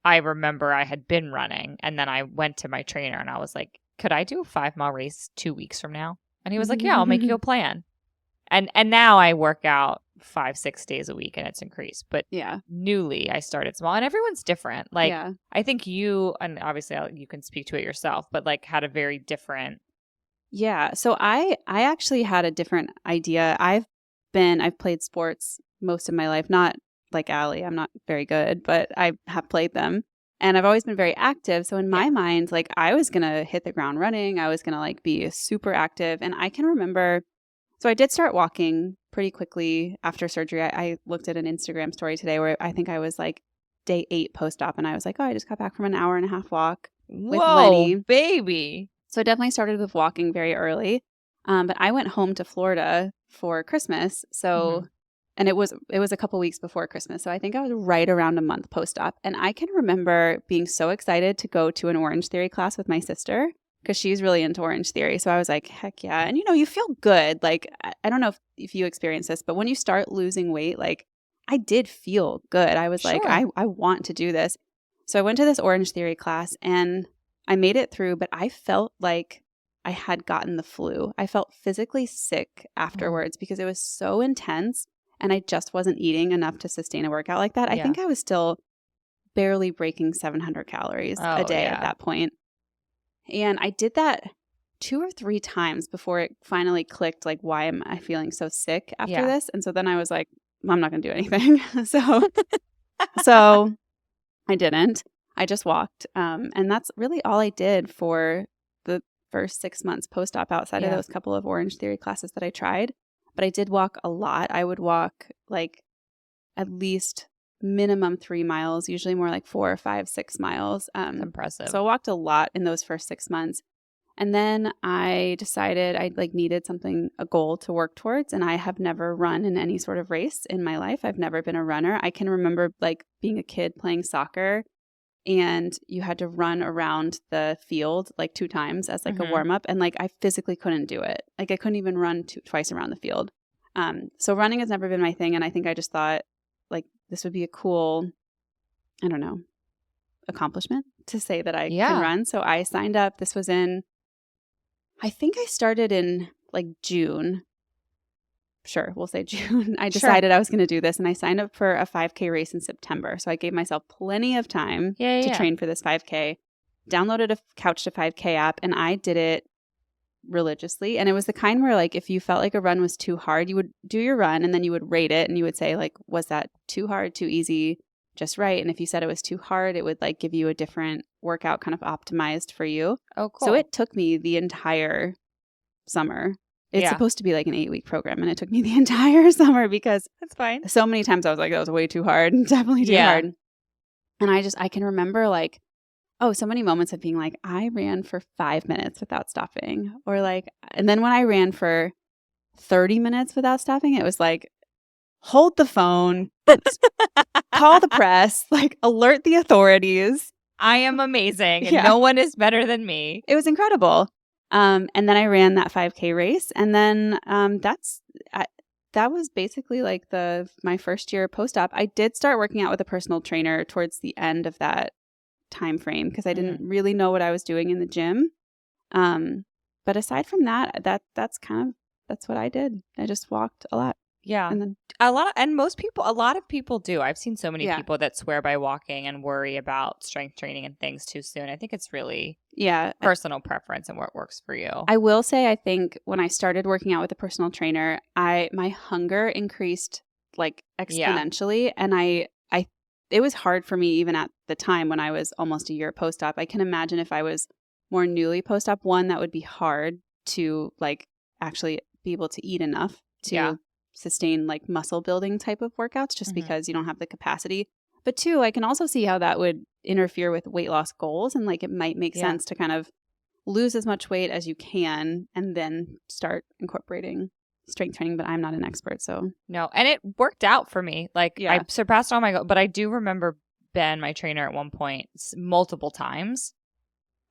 I remember I had been running and then I went to my trainer and I was like, could I do a 5-mile race 2 weeks from now? And he was like, yeah, I'll make you a plan. And now I work out 5-6 days a week and it's increased. But newly I started small and everyone's different. Like I think you, and obviously you can speak to it yourself, but like had a very different. Yeah. So I actually had a different idea. I've played sports most of my life, not like Allie. I'm not very good, but I have played them. And I've always been very active. So in my mind, like I was going to hit the ground running. I was going to like be super active. And I can remember, so I did start walking pretty quickly after surgery. I looked at an Instagram story today where I think I was like day 8 post-op. And I was like, oh, I just got back from an 1.5-hour walk with Lenny. Baby. So I definitely started with walking very early. But I went home to Florida for Christmas. So and it was a couple weeks before Christmas. So I think I was right around a month post-op. And I can remember being so excited to go to an Orange Theory class with my sister because she's really into Orange Theory. So I was like, heck yeah. And, you feel good. Like, I don't know if you experience this, but when you start losing weight, like I did feel good. I was like, I want to do this. So I went to this Orange Theory class and I made it through, but I felt like I had gotten the flu. I felt physically sick afterwards because it was so intense. And I just wasn't eating enough to sustain a workout like that. I think I was still barely breaking 700 calories a day at that point. And I did that 2 or 3 times before it finally clicked, like, why am I feeling so sick after this? And so then I was like, well, I'm not going to do anything. So I didn't. I just walked. And that's really all I did for the first 6 months post-op outside of those couple of Orange Theory classes that I tried. But I did walk a lot. I would walk like at least minimum 3 miles, usually more like 4 or 5, 6 miles. Impressive. So I walked a lot in those first 6 months. And then I decided I like needed a goal to work towards. And I have never run in any sort of race in my life. I've never been a runner. I can remember like being a kid playing soccer, and you had to run around the field like 2 times as like a warm up. And like I physically couldn't do it. Like I couldn't even run twice around the field. So running has never been my thing. And I think I just thought like this would be a cool, I don't know, accomplishment to say that I can run. So I signed up. This was I think I started in like June. Sure, we'll say June. I decided I was going to do this, and I signed up for a 5K race in September. So I gave myself plenty of time to train for this 5K. Downloaded a Couch to 5K app, and I did it religiously. And it was the kind where like if you felt like a run was too hard, you would do your run and then you would rate it, and you would say like, was that too hard, too easy, just right? And if you said it was too hard, it would like give you a different workout kind of optimized for you. Oh, cool. So it took me the entire summer. It's supposed to be like an 8-week program, and it took me the entire summer because that's fine. So many times I was like, that was way too hard, definitely too hard. And I can remember like, so many moments of being like, I ran for 5 minutes without stopping, or like, and then when I ran for 30 minutes without stopping, it was like, hold the phone, call the press, like alert the authorities. I am amazing. And no one is better than me. It was incredible. And then I ran that 5K race. And then that was basically like my first year post-op. I did start working out with a personal trainer towards the end of that time frame because I didn't really know what I was doing in the gym. But aside from that, that's what I did. I just walked a lot. Yeah. And then a lot of people do. I've seen so many people that swear by walking and worry about strength training and things too soon. I think it's really personal preference and what works for you. I will say, I think when I started working out with a personal trainer, my hunger increased like exponentially. And it was hard for me even at the time when I was almost a year post-op. I can imagine if I was more newly post-op, that would be hard to like actually be able to eat enough to sustain like muscle building type of workouts just because you don't have the capacity. But 2, I can also see how that would interfere with weight loss goals, and like it might make sense to kind of lose as much weight as you can and then start incorporating strength training. But I'm not an expert, so no. And it worked out for me. Like I surpassed all my goals. But I do remember Ben, my trainer, at one point, multiple times,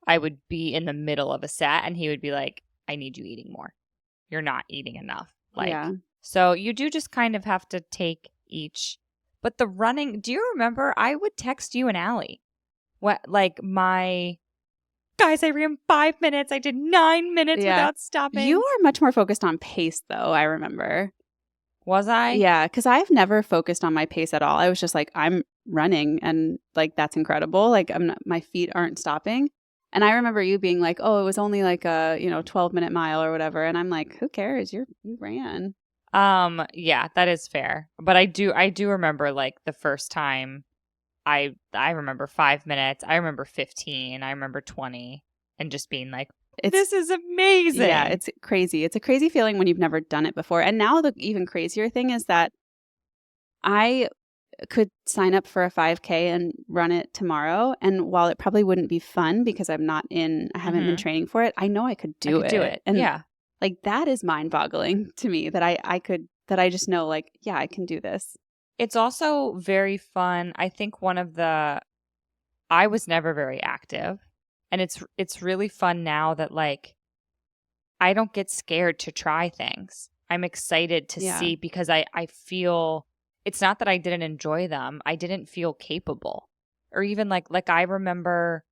I would be in the middle of a set and he would be like, I need you eating more. You're not eating enough. Like so you do just kind of have to take each. But the running, do you remember I would text you and Allie? What, like guys, I ran 5 minutes. I did 9 minutes without stopping. You are much more focused on pace though, I remember. Was I? Yeah, because I've never focused on my pace at all. I was just like, I'm running and like, that's incredible. Like my feet aren't stopping. And I remember you being like, oh, it was only like a 12-minute mile or whatever. And I'm like, who cares? You ran. Yeah, that is fair. But I do remember like the first time I remember 5 minutes. I remember 15. I remember 20, and just being like, this is amazing. Yeah, it's crazy. It's a crazy feeling when you've never done it before. And now the even crazier thing is that I could sign up for a 5K and run it tomorrow. And while it probably wouldn't be fun because I haven't been training for it, I know I could do it. And like that is mind-boggling to me that I just know like, yeah, I can do this. It's also very fun. I think I was never very active, and it's really fun now that like I don't get scared to try things. I'm excited to see because I feel it's not that I didn't enjoy them. I didn't feel capable. Or even like I remember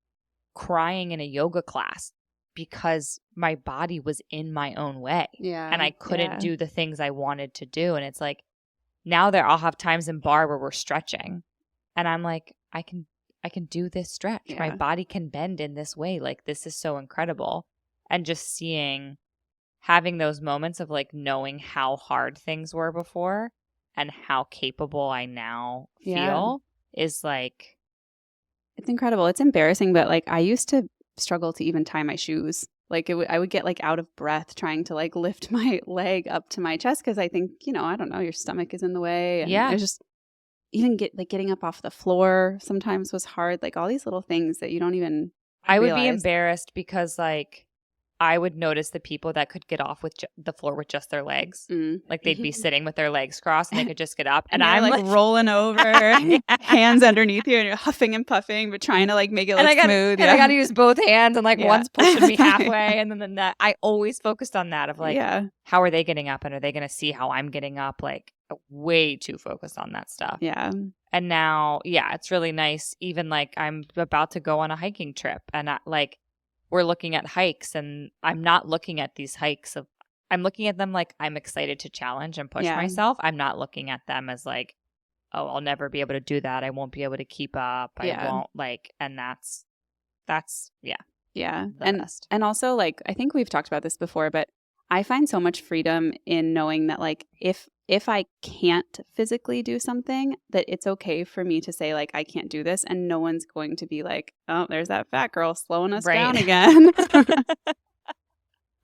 crying in a yoga class because my body was in my own way. Yeah. And I couldn't do the things I wanted to do. And it's like now I'll have times in bar where we're stretching and I'm like, I do this stretch. Yeah. My body can bend in this way. Like, this is so incredible. And just having those moments of like knowing how hard things were before and how capable I now feel is like, it's incredible. It's embarrassing, but like I used to struggle to even tie my shoes. Like I would get like out of breath trying to like lift my leg up to my chest because I think, I don't know, your stomach is in the way. And it's just even getting up off the floor sometimes was hard. Like all these little things that you don't even I would realize. be embarrassed because like I would notice the people that could get off with the floor with just their legs. Like they'd be sitting with their legs crossed and they could just get up. And I'm like rolling over, hands underneath you, and you're huffing and puffing, but trying to like make it look smooth. And I got to use both hands, and like one's pushing me halfway, and then that. I always focused on that of like, how are they getting up, and are they going to see how I'm getting up? Like way too focused on that stuff. Yeah. And now, it's really nice. Even like I'm about to go on a hiking trip, and we're looking at hikes, and I'm not looking at these hikes I'm looking at them like I'm excited to challenge and push myself. I'm not looking at them as like, oh, I'll never be able to do that. I won't be able to keep up. I won't and that's Yeah. The best. And also like, I think we've talked about this before, but I find so much freedom in knowing that like, if I can't physically do something, that it's okay for me to say like, I can't do this. And no one's going to be like, oh, there's that fat girl slowing us down again.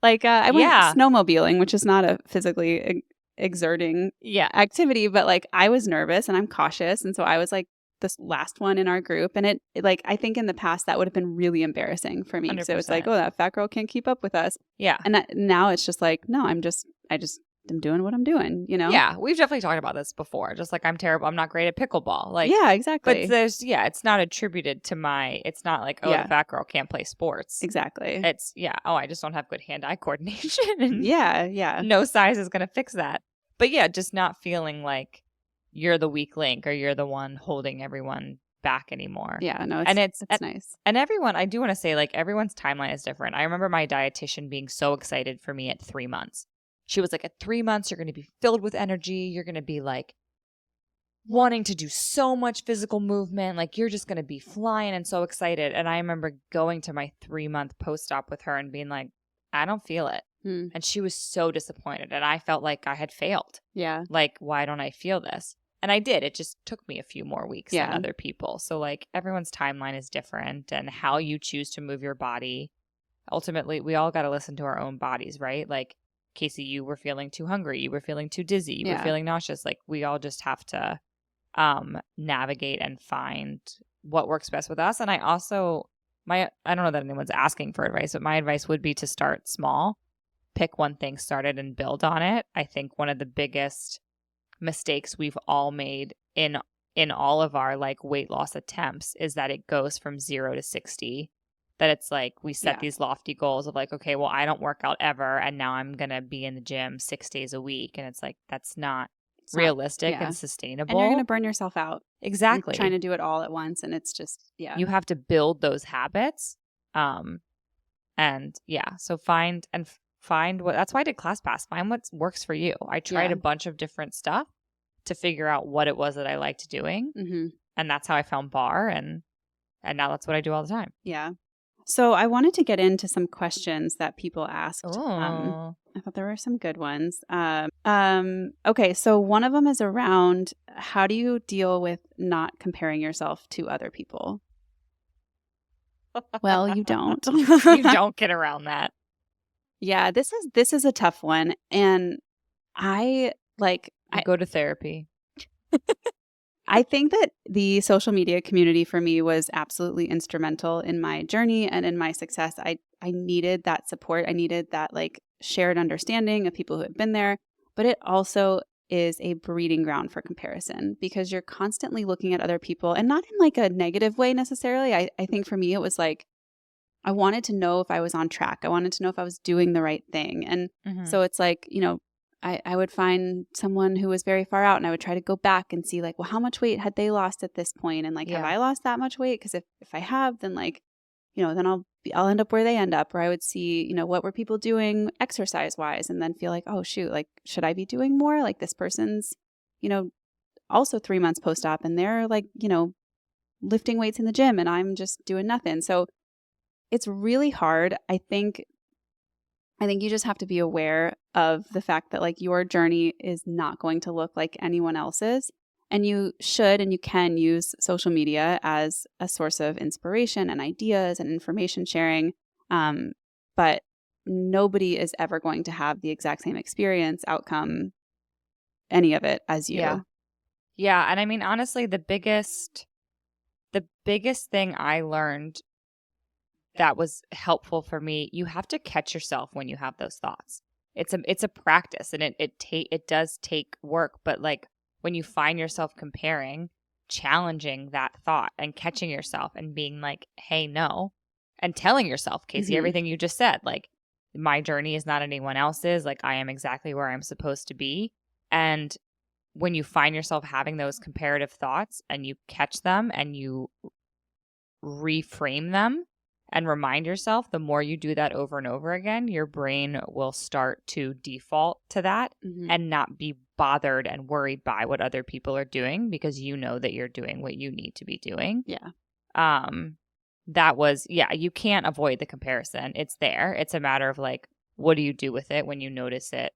Like I went snowmobiling, which is not a physically exerting activity, but like I was nervous and I'm cautious. And so I was like this last one in our group. And it like, I think in the past that would have been really embarrassing for me. 100%. So it's like, oh, that fat girl can't keep up with us. Yeah. And now it's just like, no, I'm doing what I'm doing, Yeah, we've definitely talked about this before. Just like I'm terrible. I'm not great at pickleball. Like, yeah, exactly. But there's, it's not attributed to it's not like, oh, the fat girl can't play sports. Exactly. It's, I just don't have good hand-eye coordination. And yeah. No size is going to fix that. But just not feeling like you're the weak link or you're the one holding everyone back anymore. Yeah, no, it's nice. And everyone, I do want to say, like, everyone's timeline is different. I remember my dietitian being so excited for me at 3 months. She was like, at 3 months, you're going to be filled with energy. You're going to be like wanting to do so much physical movement. Like you're just going to be flying and so excited. And I remember going to my 3-month post-op with her and being like, I don't feel it. And she was so disappointed. And I felt like I had failed. Yeah. Like, why don't I feel this? And I did. It just took me a few more weeks than other people. So like everyone's timeline is different and how you choose to move your body. Ultimately, we all got to listen to our own bodies, right? Like, Kasey, you were feeling too hungry. You were feeling too dizzy. You were feeling nauseous. Like we all just have to navigate and find what works best with us. And I also, I don't know that anyone's asking for advice, but my advice would be to start small. Pick one thing, start it, and build on it. I think one of the biggest mistakes we've all made in all of our like weight loss attempts is that it goes from 0 to 60. That it's like we set these lofty goals of like, okay, well, I don't work out ever, and now I'm going to be in the gym 6 days a week. And it's like, that's not realistic and sustainable. And you're going to burn yourself out. Exactly. Trying to do it all at once. And it's just, you have to build those habits. So find what, that's why I did ClassPass. Find what works for you. I tried a bunch of different stuff to figure out what it was that I liked doing. Mm-hmm. And that's how I found bar. And now that's what I do all the time. Yeah. So I wanted to get into some questions that people asked. I thought there were some good ones. Okay, so one of them is around how do you deal with not comparing yourself to other people? Well, you don't. You don't get around that. Yeah, this is a tough one, and I go to therapy. I think that the social media community for me was absolutely instrumental in my journey and in my success. I needed that support. I needed that like shared understanding of people who had been there, but it also is a breeding ground for comparison because you're constantly looking at other people and not in like a negative way necessarily. I think for me, it was like, I wanted to know if I was on track. I wanted to know if I was doing the right thing. And so it's like, I would find someone who was very far out and I would try to go back and see like, well, how much weight had they lost at this point? And like, have I lost that much weight? Because if I have, then like, then I'll end up where they end up. Or I would see, what were people doing exercise wise and then feel like, oh shoot, like, should I be doing more? Like this person's, also 3 months post-op and they're like, lifting weights in the gym and I'm just doing nothing. So it's really hard. I think you just have to be aware of the fact that like your journey is not going to look like anyone else's. And you should and you can use social media as a source of inspiration and ideas and information sharing. But nobody is ever going to have the exact same experience, outcome, any of it as you. Yeah. Yeah. And I mean, honestly, the biggest thing I learned that was helpful for me, you have to catch yourself when you have those thoughts. It's a practice, and it does take work, but like when you find yourself comparing, challenging that thought and catching yourself and being like, hey, no, and telling yourself, Kasey, everything you just said, like my journey is not anyone else's, like I am exactly where I'm supposed to be. And when you find yourself having those comparative thoughts and you catch them and you reframe them and remind yourself, the more you do that over and over again, your brain will start to default to that and not be bothered and worried by what other people are doing, because you know that you're doing what you need to be doing. Yeah. That was, you can't avoid the comparison. It's there. It's a matter of like, what do you do with it when you notice it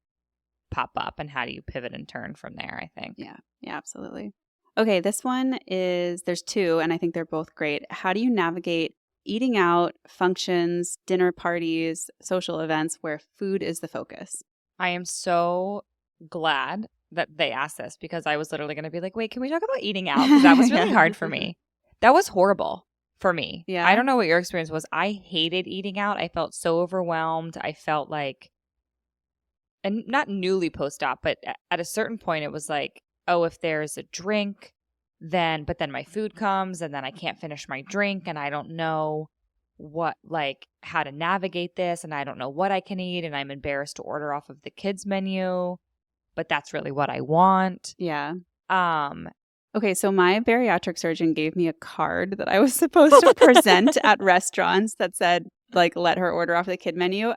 pop up, and how do you pivot and turn from there, I think. Yeah, absolutely. Okay, this one there's two, and I think they're both great. How do you navigate eating out, functions, dinner parties, social events where food is the focus? I am so glad that they asked this, because I was literally going to be like, wait, can we talk about eating out? Because that was really hard for me. That was horrible for me. Yeah. I don't know what your experience was. I hated eating out. I felt so overwhelmed. I felt like, and not newly post-op, but at a certain point it was like, oh, if there's a drink, but then my food comes and then I can't finish my drink and I don't know how to navigate this, and I don't know what I can eat, and I'm embarrassed to order off of the kids menu, but that's really what I want. Yeah. Okay, so my bariatric surgeon gave me a card that I was supposed to present at restaurants that said like, let her order off the kid menu.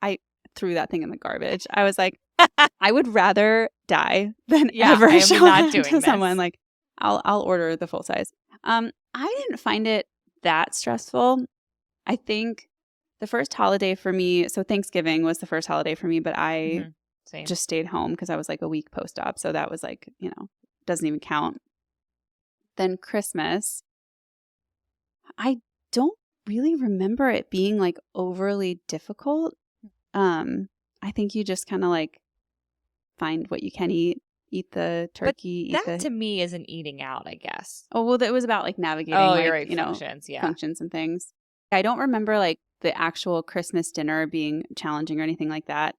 I threw that thing in the garbage. I was like, I would rather die than ever show that to someone. Like, I'll order the full size. I didn't find it that stressful. I think the first holiday for me, so Thanksgiving was the first holiday for me, but I just stayed home because I was like a week post-op. So that was like, doesn't even count. Then Christmas, I don't really remember it being like overly difficult. I think you just kind of like find what you can eat the turkey. But that to me isn't eating out, I guess. Oh, well, it was about like navigating, you're right, functions and things. I don't remember like the actual Christmas dinner being challenging or anything like that.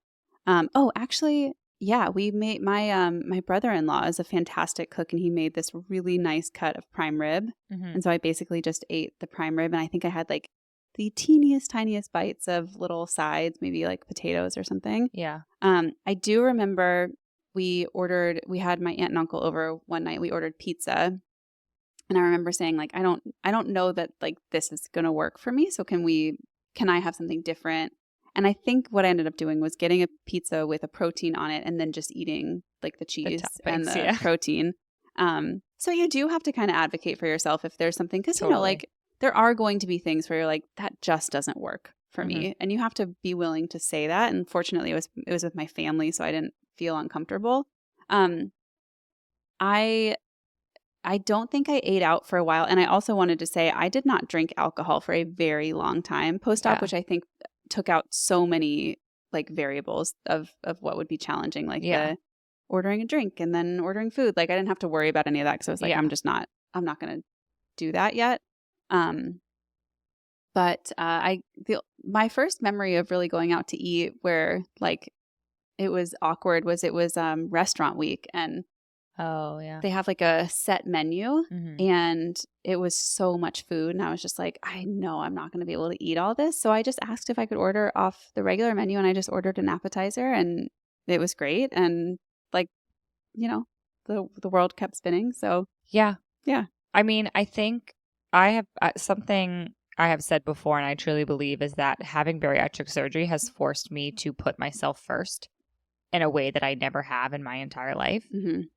Actually, yeah, we made my brother-in-law is a fantastic cook, and he made this really nice cut of prime rib. And so I basically just ate the prime rib, and I think I had like the tiniest bites of little sides, maybe like potatoes or something. Yeah. I do remember we had my aunt and uncle over one night. We ordered pizza. And I remember saying like, I don't know that like this is going to work for me. So can I have something different? And I think what I ended up doing was getting a pizza with a protein on it and then just eating like the cheese and the protein. So you do have to kind of advocate for yourself if there's something, because like there are going to be things where you're like, that just doesn't work for me. And you have to be willing to say that. And fortunately it was with my family, so I didn't feel uncomfortable. I don't think I ate out for a while. And I also wanted to say I did not drink alcohol for a very long time post-op, which I think took out so many like variables of what would be challenging, like the ordering a drink and then ordering food. Like I didn't have to worry about any of that because I was like, I'm not going to do that yet. But my first memory of really going out to eat where like it was awkward was restaurant week, and they have like a set menu, and it was so much food, and I was just like, I know I'm not going to be able to eat all this, so I just asked if I could order off the regular menu, and I just ordered an appetizer, and it was great, and like the world kept spinning. So yeah. I mean, I think I have something I have said before, and I truly believe is that having bariatric surgery has forced me to put myself first in a way that I never have in my entire life.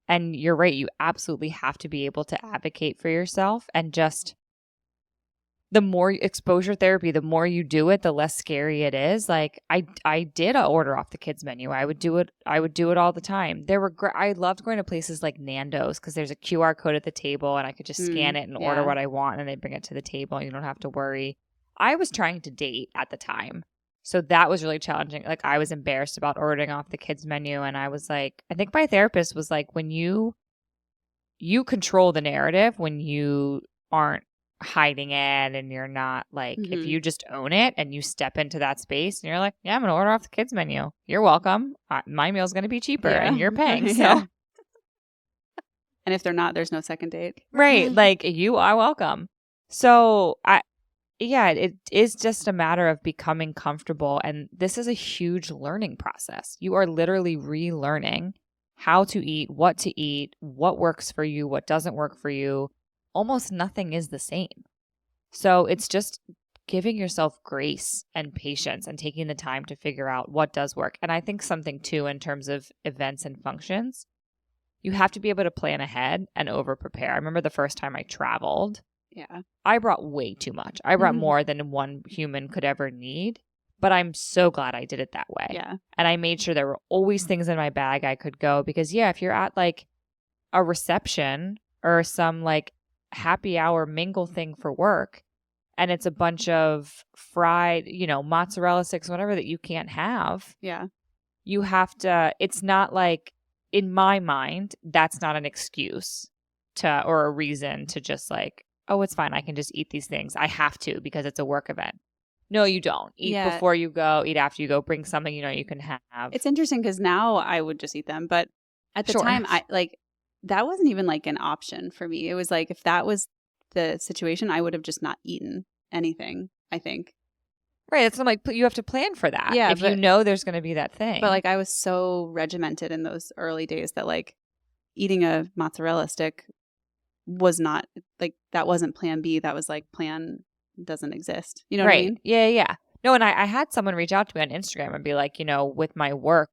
And you're right. You absolutely have to be able to advocate for yourself and just the more exposure therapy, the more you do it, the less scary it is. Like I did order off the kids menu. I would do it all the time. I loved going to places like Nando's because there's a QR code at the table and I could just scan it and order what I want and they bring it to the table and you don't have to worry. I was trying to date at the time. So that was really challenging. Like I was embarrassed about ordering off the kids menu and I was like, I think my therapist was like, when you control the narrative when you aren't hiding it and you're not like, if you just own it and you step into that space and you're like, yeah, I'm gonna order off the kids menu, you're welcome, my meal's gonna be cheaper and you're paying, so and if they're not, there's no second date, right? Like you are welcome. So it is just a matter of becoming comfortable, and this is a huge learning process. You are literally relearning how to eat, what works for you, what doesn't work for you. Almost nothing is the same. So it's just giving yourself grace and patience and taking the time to figure out what does work. And I think something too in terms of events and functions, you have to be able to plan ahead and over prepare. I remember the first time I traveled. Yeah. I brought way too much. I brought more than one human could ever need. But I'm so glad I did it that way. Yeah. And I made sure there were always things in my bag I could go because, if you're at like a reception or some like happy hour mingle thing for work and it's a bunch of fried, mozzarella sticks, whatever that you can't have. Yeah. You have to, it's not like, in my mind, that's not an excuse or a reason to just like, oh, it's fine. I can just eat these things. I have to because it's a work event. No, you don't. Eat before you go, eat after you go, bring something you can have. It's interesting because now I would just eat them. But at the time, that wasn't even like an option for me. It was like, if that was the situation, I would have just not eaten anything, I think. Right. It's not like you have to plan for that. Yeah. If you know there's going to be that thing. But like I was so regimented in those early days that like eating a mozzarella stick was not like, that wasn't plan B. That was like plan doesn't exist. You know what I mean? Yeah. No, and I had someone reach out to me on Instagram and be like, with my work,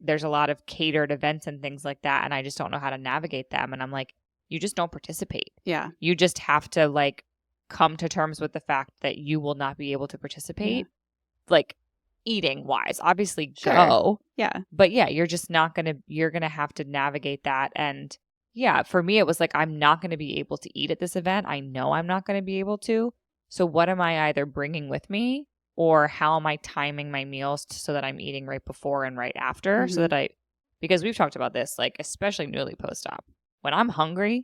there's a lot of catered events and things like that, and I just don't know how to navigate them. And I'm like, you just don't participate. Yeah. You just have to like come to terms with the fact that you will not be able to participate, like eating wise. Obviously, go. Yeah. But you're just not you're gonna have to navigate that. And for me, it was like, I'm not gonna be able to eat at this event. I know I'm not gonna be able to. So what am I either bringing with me? Or how am I timing my meals so that I'm eating right before and right after so that because we've talked about this, like especially newly post-op. When I'm hungry,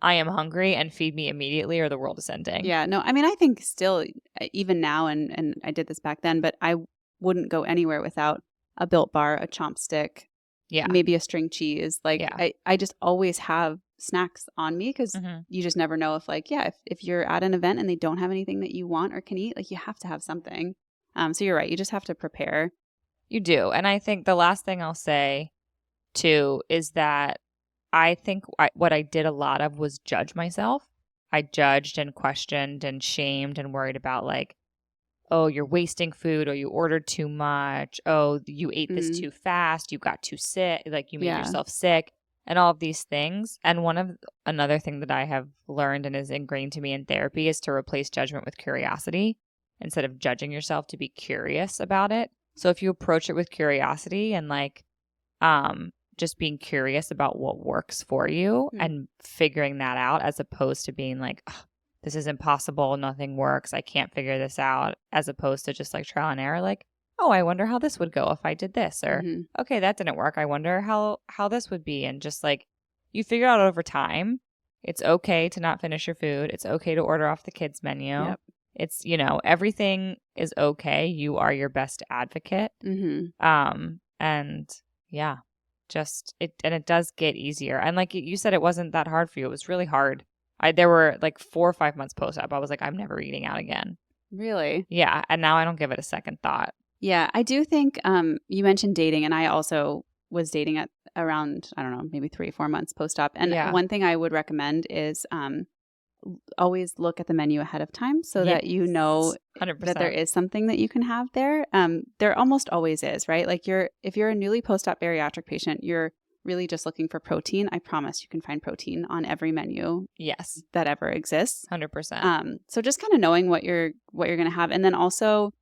I am hungry and feed me immediately or the world is ending. Yeah, no, I mean, I think still, even now, and I did this back then, but I wouldn't go anywhere without a Built Bar, a Chomp Stick, maybe a string cheese. Like I just always have snacks on me because you just never know if you're at an event and they don't have anything that you want or can eat, like you have to have something. So you're right. You just have to prepare. You do. And I think the last thing I'll say too is that I think what I did a lot of was judge myself. I judged and questioned and shamed and worried about like, oh, you're wasting food, or you ordered too much. Oh, you ate this too fast. You got too sick. Like you made yourself sick. And all of these things. And another thing that I have learned and is ingrained to me in therapy is to replace judgment with curiosity. Instead of judging yourself, to be curious about it. So if you approach it with curiosity and like just being curious about what works for you and figuring that out, as opposed to being like, oh, this is impossible, nothing works, I can't figure this out, as opposed to just like trial and error, like, oh, I wonder how this would go if I did this, or okay, that didn't work, I wonder how this would be. And just like you figure out over time, it's okay to not finish your food, it's okay to order off the kids menu. It's, everything is okay. You are your best advocate. And it does get easier. And like you said, it wasn't that hard for you. It was really hard. There were like 4 or 5 months post-op. I was like, I'm never eating out again. Really? Yeah. And now I don't give it a second thought. Yeah. I do think you mentioned dating, and I also was dating at around, I don't know, maybe 3 or 4 months post-op. And one thing I would recommend is always look at the menu ahead of time so that you know 100%. That there is something that you can have there. There almost always is, right? Like if you're a newly post-op bariatric patient, you're really just looking for protein, I promise you can find protein on every menu Yes. that ever exists. 100%. So just kind of knowing what you're going to have. And then also,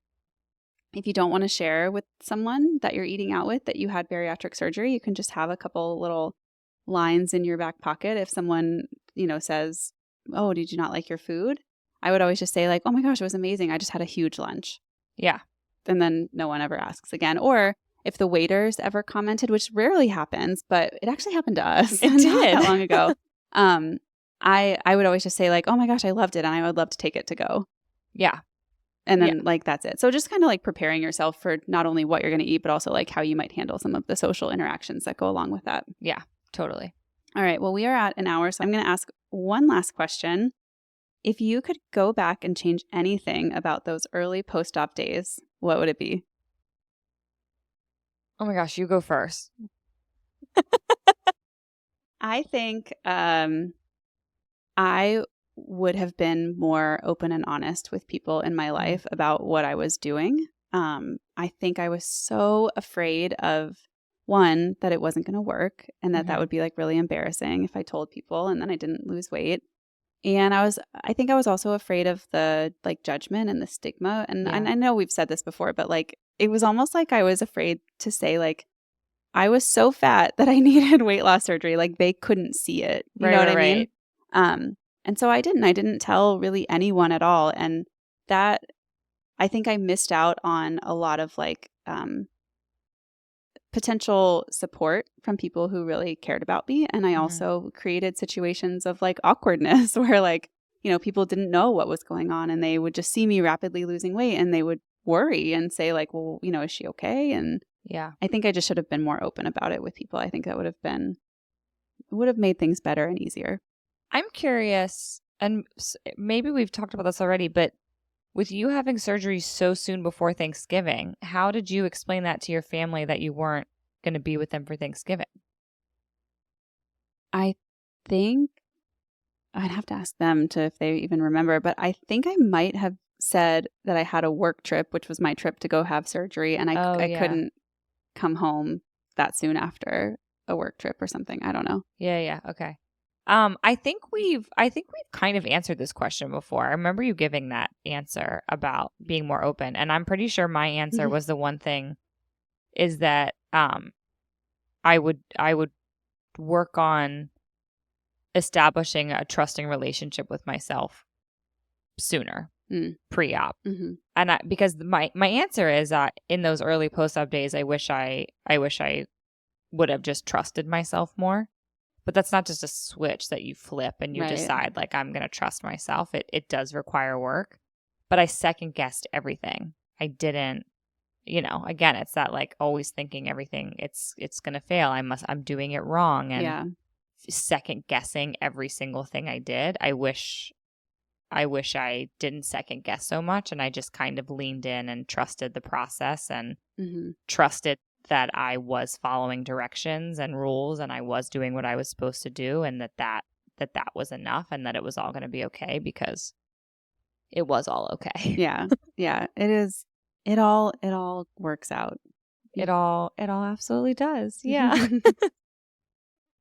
if you don't want to share with someone that you're eating out with that you had bariatric surgery, you can just have a couple little lines in your back pocket. If someone, says, "Oh, did you not like your food?" I would always just say like, "Oh my gosh, it was amazing. I just had a huge lunch." Yeah. And then no one ever asks again. Or if the waiters ever commented, which rarely happens, but it actually happened to us It not did. that long ago. I would always just say like, "Oh my gosh, I loved it. And I would love to take it to go." Yeah. And then like, that's it. So just kind of like preparing yourself for not only what you're going to eat, but also like how you might handle some of the social interactions that go along with that. Yeah, totally. All right. Well, we are at an hour. So I'm going to ask one last question. If you could go back and change anything about those early post-op days, what would it be? Oh my gosh, you go first. I think I would have been more open and honest with people in my life about what I was doing. I think I was so afraid of, one, that it wasn't going to work and that would be like really embarrassing if I told people and then I didn't lose weight. And I think I was also afraid of the like judgment and the stigma. And I know we've said this before, but like it was almost like I was afraid to say like, I was so fat that I needed weight loss surgery. Like they couldn't see it. You know what I mean? And so I didn't tell really anyone at all. And that, I think I missed out on a lot of like potential support from people who really cared about me. And I also created situations of like awkwardness where like, people didn't know what was going on and they would just see me rapidly losing weight and they would worry and say like, well, is she okay? And yeah, I think I just should have been more open about it with people. I think that would have made things better and easier. I'm curious, and maybe we've talked about this already, but with you having surgery so soon before Thanksgiving, how did you explain that to your family that you weren't going to be with them for Thanksgiving? I think I'd have to ask them if they even remember, but I think I might have said that I had a work trip, which was my trip to go have surgery, and I couldn't come home that soon after a work trip or something. I don't know. Yeah. Okay. I think we've kind of answered this question before. I remember you giving that answer about being more open, and I'm pretty sure my answer was the one thing is that I would work on establishing a trusting relationship with myself sooner, pre-op. And because my answer is that in those early post-op days, I wish I would have just trusted myself more. But that's not just a switch that you flip and you decide like I'm going to trust myself. It does require work. But I second guessed everything. I didn't, again, it's that like always thinking everything it's going to fail. I'm doing it wrong and second guessing every single thing I did. I wish I didn't second guess so much and I just kind of leaned in and trusted the process and trusted that I was following directions and rules and I was doing what I was supposed to do and that was enough and that it was all going to be okay because it was all okay. Yeah. It is. It all works out. It all absolutely does. Yeah.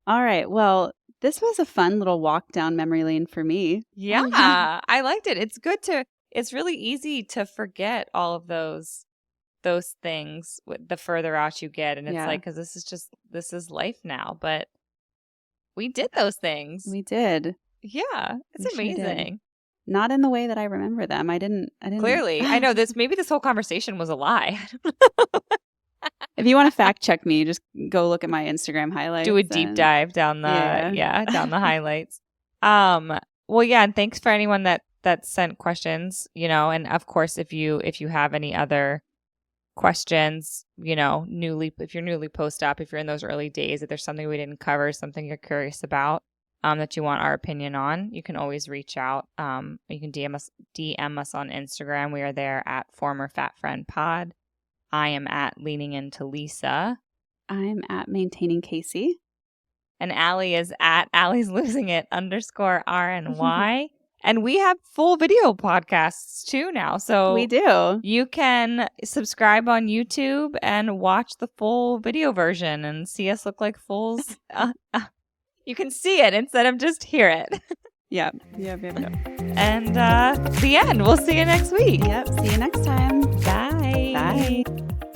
All right. Well, this was a fun little walk down memory lane for me. Yeah. I liked it. It's really easy to forget all of those things the further out you get. And it's like, because this is life now. But we did those things. We did. Yeah. It's amazing. Sure, not in the way that I remember them. I didn't. Clearly. I know maybe this whole conversation was a lie. If you want to fact check me, just go look at my Instagram highlights. Do a deep dive down the down the highlights. Well, yeah, and thanks for anyone that sent questions, and of course if you have any other questions, if you're newly post-op, if you're in those early days, if there's something we didn't cover, something you're curious about, that you want our opinion on, you can always reach out. You can DM us on Instagram. We are there at Former Fat Friend Pod. I am at Leaning Into Lisa. I'm at Maintaining Kasey. And Allie is at Allie's Losing It _RNY. And we have full video podcasts too now. So We do. you can subscribe on YouTube and watch the full video version and see us look like fools. You can see it instead of just hear it. Yep. And the end. We'll see you next week. Yep. See you next time. Bye. Bye.